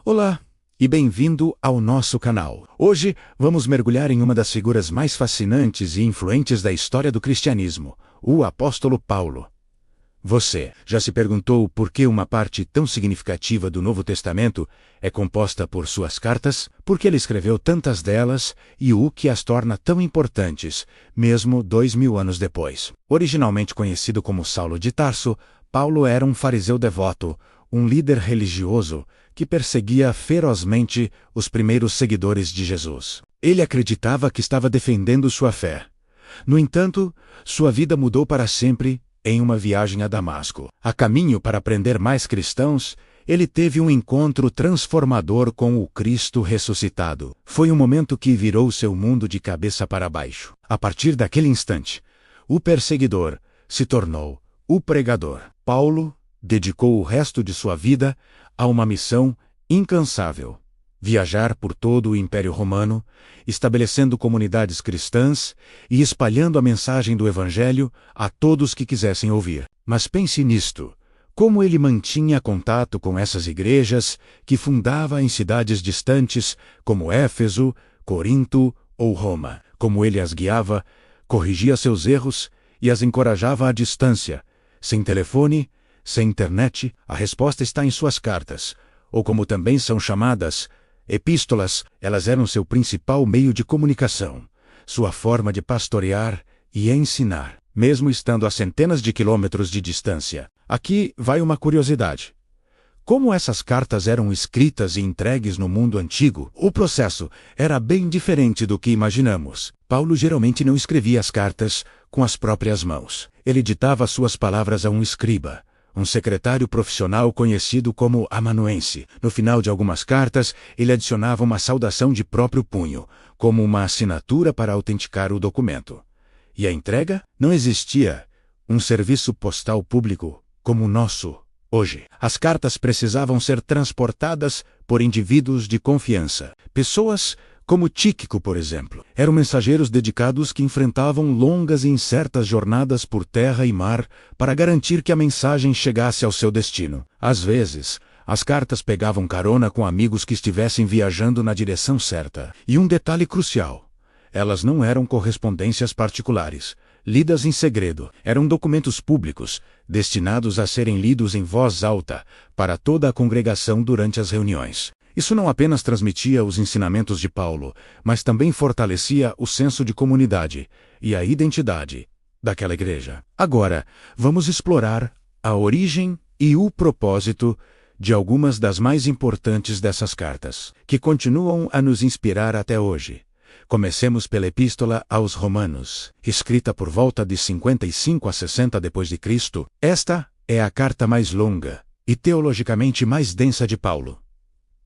Olá e bem-vindo ao nosso canal. Hoje vamos mergulhar em uma das figuras mais fascinantes e influentes da história do cristianismo, o apóstolo Paulo. Você já se perguntou por que uma parte tão significativa do Novo Testamento é composta por suas cartas? Por que ele escreveu tantas delas e o que as torna tão importantes, mesmo 2000 anos depois? Originalmente conhecido como Saulo de Tarso, Paulo era um fariseu devoto, um líder religioso que perseguia ferozmente os primeiros seguidores de Jesus. Ele acreditava que estava defendendo sua fé. No entanto, sua vida mudou para sempre em uma viagem a Damasco. A caminho para prender mais cristãos, ele teve um encontro transformador com o Cristo ressuscitado. Foi um momento que virou seu mundo de cabeça para baixo. A partir daquele instante, o perseguidor se tornou o pregador. Paulo dedicou o resto de sua vida a uma missão incansável: viajar por todo o Império Romano, estabelecendo comunidades cristãs e espalhando a mensagem do Evangelho a todos que quisessem ouvir. Mas pense nisto: como ele mantinha contato com essas igrejas que fundava em cidades distantes como Éfeso, Corinto ou Roma? Como ele as guiava, corrigia seus erros e as encorajava à distância, sem telefone, sem internet? A resposta está em suas cartas, ou como também são chamadas, epístolas. Elas eram seu principal meio de comunicação, sua forma de pastorear e ensinar, mesmo estando a centenas de quilômetros de distância. Aqui vai uma curiosidade. Como essas cartas eram escritas e entregues no mundo antigo, o processo era bem diferente do que imaginamos. Paulo geralmente não escrevia as cartas com as próprias mãos. Ele ditava suas palavras a um escriba, um secretário profissional conhecido como amanuense. No final de algumas cartas, ele adicionava uma saudação de próprio punho, como uma assinatura para autenticar o documento. E a entrega? Não existia um serviço postal público como o nosso hoje. As cartas precisavam ser transportadas por indivíduos de confiança. Pessoas como Tíquico, por exemplo, eram mensageiros dedicados que enfrentavam longas e incertas jornadas por terra e mar para garantir que a mensagem chegasse ao seu destino. Às vezes, as cartas pegavam carona com amigos que estivessem viajando na direção certa. E um detalhe crucial: elas não eram correspondências particulares, lidas em segredo. Eram documentos públicos, destinados a serem lidos em voz alta para toda a congregação durante as reuniões. Isso não apenas transmitia os ensinamentos de Paulo, mas também fortalecia o senso de comunidade e a identidade daquela igreja. Agora, vamos explorar a origem e o propósito de algumas das mais importantes dessas cartas, que continuam a nos inspirar até hoje. Comecemos pela Epístola aos Romanos, escrita por volta de 55 a 60 d.C. Esta é a carta mais longa e teologicamente mais densa de Paulo.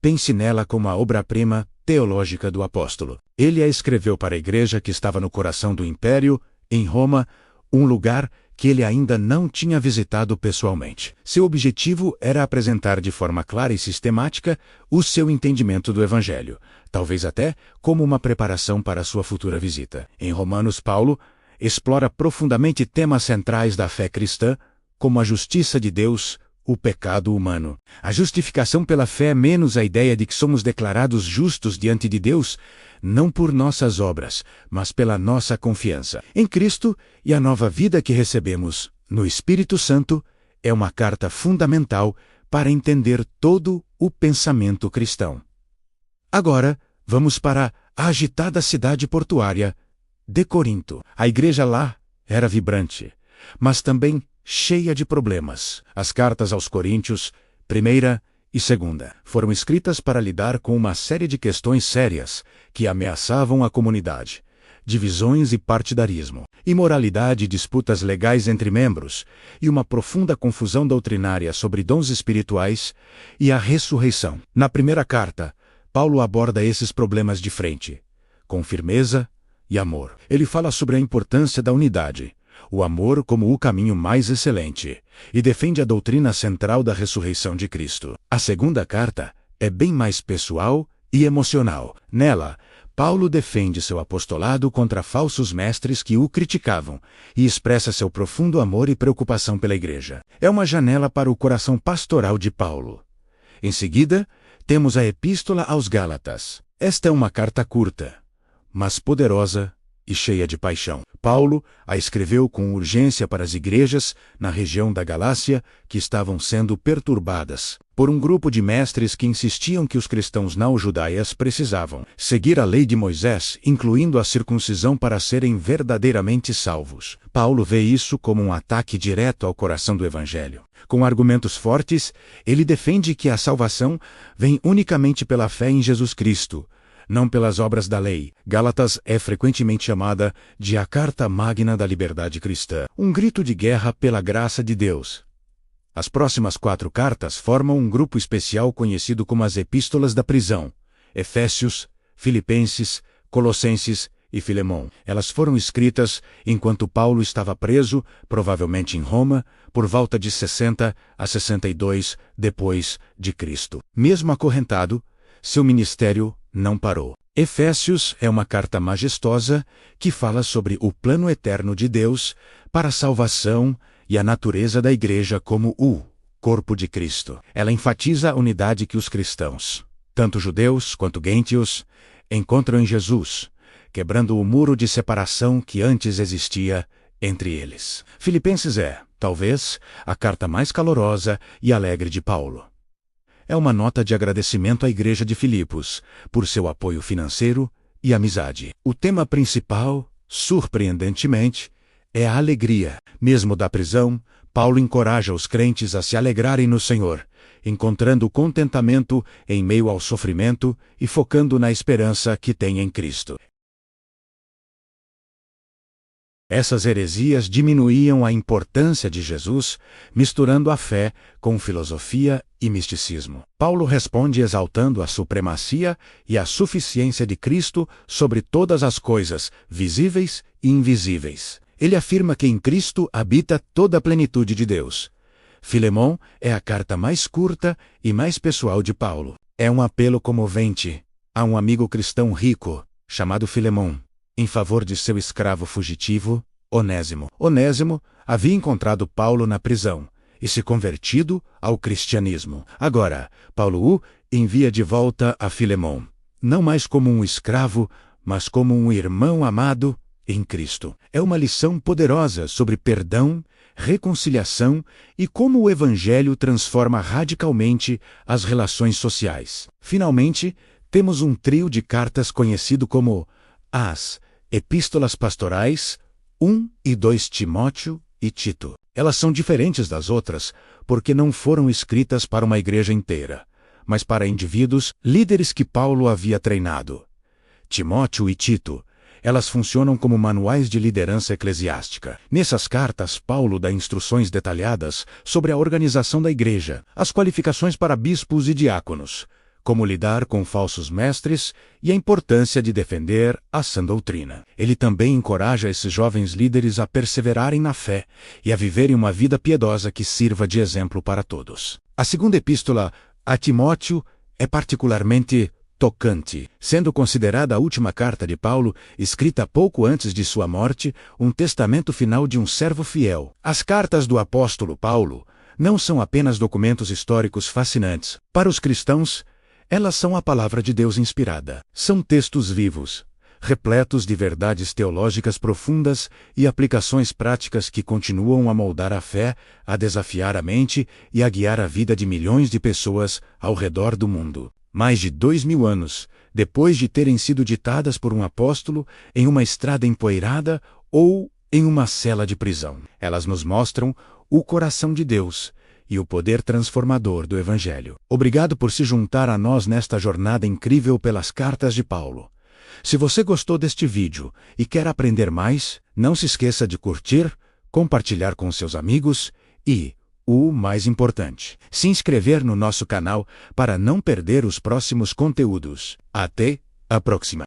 Pense nela como a obra-prima teológica do apóstolo. Ele a escreveu para a igreja que estava no coração do império, em Roma, um lugar que ele ainda não tinha visitado pessoalmente. Seu objetivo era apresentar de forma clara e sistemática o seu entendimento do Evangelho, talvez até como uma preparação para a sua futura visita. Em Romanos, Paulo explora profundamente temas centrais da fé cristã, como a justiça de Deus, o pecado humano. A justificação pela fé menos a ideia de que somos declarados justos diante de Deus, não por nossas obras, mas pela nossa confiança em Cristo e a nova vida que recebemos no Espírito Santo, é uma carta fundamental para entender todo o pensamento cristão. Agora, vamos para a agitada cidade portuária de Corinto. A igreja lá era vibrante, mas também cheia de problemas. As cartas aos Coríntios, primeira e segunda, foram escritas para lidar com uma série de questões sérias que ameaçavam a comunidade: divisões e partidarismo, imoralidade e disputas legais entre membros, e uma profunda confusão doutrinária sobre dons espirituais e a ressurreição. Na primeira carta, Paulo aborda esses problemas de frente, com firmeza e amor. Ele fala sobre a importância da unidade, o amor como o caminho mais excelente, e defende a doutrina central da ressurreição de Cristo. A segunda carta é bem mais pessoal e emocional. Nela, Paulo defende seu apostolado contra falsos mestres que o criticavam e expressa seu profundo amor e preocupação pela igreja. É uma janela para o coração pastoral de Paulo. Em seguida, temos a Epístola aos Gálatas. Esta é uma carta curta, mas poderosa e cheia de paixão. Paulo a escreveu com urgência para as igrejas na região da Galácia que estavam sendo perturbadas por um grupo de mestres que insistiam que os cristãos não-judaias precisavam seguir a lei de Moisés, incluindo a circuncisão, para serem verdadeiramente salvos. Paulo vê isso como um ataque direto ao coração do Evangelho. Com argumentos fortes, ele defende que a salvação vem unicamente pela fé em Jesus Cristo, não pelas obras da lei. Gálatas é frequentemente chamada de a carta magna da liberdade cristã, um grito de guerra pela graça de Deus. As próximas 4 cartas formam um grupo especial conhecido como as Epístolas da Prisão: Efésios, Filipenses, Colossenses e Filemão. Elas foram escritas enquanto Paulo estava preso, provavelmente em Roma, por volta de 60 a 62 depois de Cristo. Mesmo acorrentado, seu ministério não parou. Efésios é uma carta majestosa que fala sobre o plano eterno de Deus para a salvação e a natureza da igreja como o corpo de Cristo. Ela enfatiza a unidade que os cristãos, tanto judeus quanto gentios, encontram em Jesus, quebrando o muro de separação que antes existia entre eles. Filipenses é, talvez, a carta mais calorosa e alegre de Paulo. É uma nota de agradecimento à igreja de Filipos por seu apoio financeiro e amizade. O tema principal, surpreendentemente, é a alegria. Mesmo da prisão, Paulo encoraja os crentes a se alegrarem no Senhor, encontrando contentamento em meio ao sofrimento e focando na esperança que tem em Cristo. Essas heresias diminuíam a importância de Jesus, misturando a fé com filosofia e misticismo. Paulo responde exaltando a supremacia e a suficiência de Cristo sobre todas as coisas, visíveis e invisíveis. Ele afirma que em Cristo habita toda a plenitude de Deus. Filemão é a carta mais curta e mais pessoal de Paulo. É um apelo comovente a um amigo cristão rico, chamado Filemão, em favor de seu escravo fugitivo, Onésimo. Onésimo havia encontrado Paulo na prisão e se convertido ao cristianismo. Agora, Paulo o envia de volta a Filemão, não mais como um escravo, mas como um irmão amado em Cristo. É uma lição poderosa sobre perdão, reconciliação e como o Evangelho transforma radicalmente as relações sociais. Finalmente, temos um trio de cartas conhecido como as Epístolas Pastorais, 1 e 2 Timóteo e Tito. Elas são diferentes das outras porque não foram escritas para uma igreja inteira, mas para indivíduos, líderes que Paulo havia treinado. Timóteo e Tito, elas funcionam como manuais de liderança eclesiástica. Nessas cartas, Paulo dá instruções detalhadas sobre a organização da igreja, as qualificações para bispos e diáconos, como lidar com falsos mestres e a importância de defender a sã doutrina. Ele também encoraja esses jovens líderes a perseverarem na fé e a viverem uma vida piedosa que sirva de exemplo para todos. A segunda epístola a Timóteo é particularmente tocante, sendo considerada a última carta de Paulo, escrita pouco antes de sua morte, um testamento final de um servo fiel. As cartas do apóstolo Paulo não são apenas documentos históricos fascinantes. Para os cristãos, elas são a palavra de Deus inspirada. São textos vivos, repletos de verdades teológicas profundas e aplicações práticas que continuam a moldar a fé, a desafiar a mente e a guiar a vida de milhões de pessoas ao redor do mundo. Mais de 2000 anos depois de terem sido ditadas por um apóstolo em uma estrada empoeirada ou em uma cela de prisão, elas nos mostram o coração de Deus e o poder transformador do Evangelho. Obrigado por se juntar a nós nesta jornada incrível pelas cartas de Paulo. Se você gostou deste vídeo e quer aprender mais, não se esqueça de curtir, compartilhar com seus amigos e, o mais importante, se inscrever no nosso canal para não perder os próximos conteúdos. Até a próxima!